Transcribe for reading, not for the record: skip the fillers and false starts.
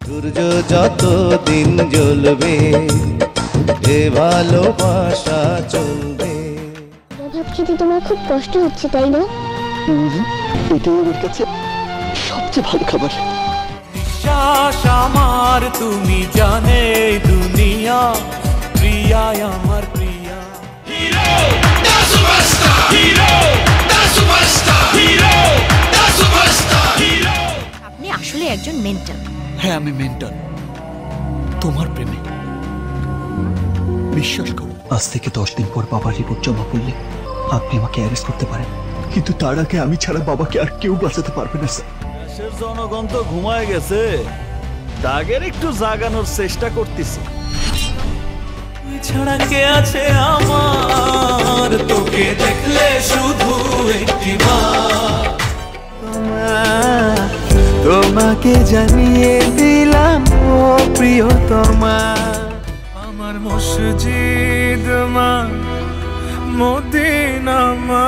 সূর্য যত দিন জ্বলবে এ ভালোবাসা চলবে। খেতে তোমার খুব কষ্ট হচ্ছে তাই না? এটাই আমার কাছে সবচেয়ে ভালো খাবার। বিশ্বাস আমার তুমি জানে দুনিয়া প্রিয়া আমার প্রিয়া। হিরো দা সুপারস্টার, হিরো দা সুপারস্টার, হিরো দা সুপারস্টার, হিরো। আপনি আসলে একজন মেন্টর। হ্যাঁ আমি মেন্টর, তোমার প্রেমে। বিশ্বাস করো, আজ থেকে 10 দিন পর বাবার রিপোর্ট জমা পড়লে আপনি আমাকে অ্যারেস্ট করতে পারেন, কিন্তু তার আগে আমি ছাড়া বাবাকে আর কেউ বাঁচাতে পারবে না স্যার। দেশের জনগণ তো ঘুমায় গেছে, দাগের একটু জাগানোর চেষ্টা করতেছি। তুই ছাড়া কে আছে আমার, তোকে দেখলে শুধু একটিবার তোমাকে জানিয়ে দিলাম ও প্রিয়তমা। আমার মসজিদ মা, মদিনা মা,